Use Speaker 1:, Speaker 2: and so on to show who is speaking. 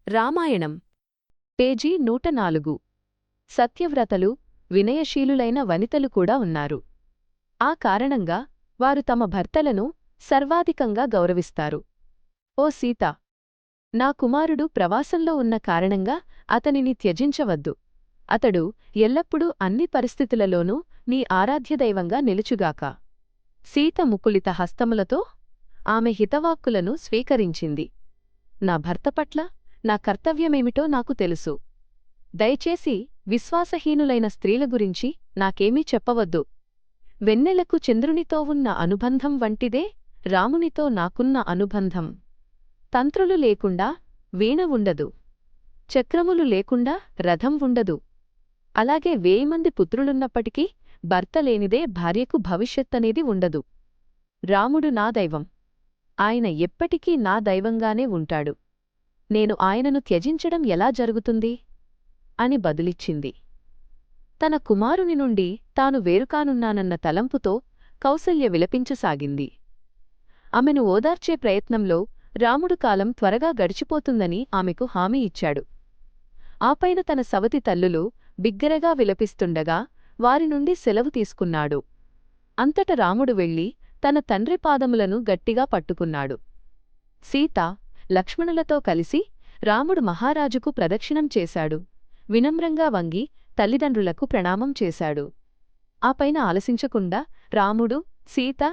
Speaker 1: Ramayanam page 104 సత్యవ్రతలు వినయశీలులైన వనితలు కూడా ఉన్నారు. ఆ కారణంగా వారు తమ భర్తలను సర్వాధికంగా గౌరవిస్తారు. ఓ సీత, నా కుమారుడు ప్రవాసంలో ఉన్న కారణంగా అతనిని త్యజించవద్దు. అతడు ఎల్లప్పుడూ అన్ని పరిస్థితులలోనూ నీ ఆరాధ్యదైవంగా నిలుచుగాక. సీత ముకుళిత హస్తములతో ఆమె హితవాక్కులను స్వీకరించింది. నా భర్త పట్ల నా కర్తవ్యమేమిటో నాకు తెలుసు. దయచేసి విశ్వాసహీనులైన స్త్రీల గురించి నాకేమీ చెప్పవద్దు. వెన్నెలకు చంద్రునితో ఉన్న అనుబంధం వంటిదే రామునితో నాకున్న అనుబంధం. తంత్రులు లేకుండా వీణ ఉండదు, చక్రములు లేకుండా రథం ఉండదు. అలాగే 1000 మంది పుత్రులున్నప్పటికీ భర్త లేనిదే భార్యకు భవిష్యత్తనేది ఉండదు. రాముడు నా దైవం. ఆయన ఎప్పటికీ నా దైవంగానే ఉంటాడు. నేను ఆయనను త్యజించడం ఎలా జరుగుతుంది అని బదులిచ్చింది. తన కుమారుని నుండి తాను వేరుకానున్నానన్న తలంపుతో కౌసల్య విలపించసాగింది. ఆమెను ఓదార్చే ప్రయత్నంలో రాముడు కాలం త్వరగా గడిచిపోతుందని ఆమెకు హామీ ఇచ్చాడు. ఆపైన తన సవతి తల్లులు బిగ్గరగా విలపిస్తుండగా వారి నుండి సెలవు తీసుకున్నాడు. అంతట రాముడు వెళ్ళి తన తండ్రి పాదములను గట్టిగా పట్టుకున్నాడు. సీత, లక్ష్మణులతో కలిసి రాముడు మహారాజుకు ప్రదక్షిణం చేశాడు. వినమ్రంగా వంగి తల్లిదండ్రులకు ప్రణామం చేశాడు. ఆపైన ఆలసించకుండా రాముడు, సీత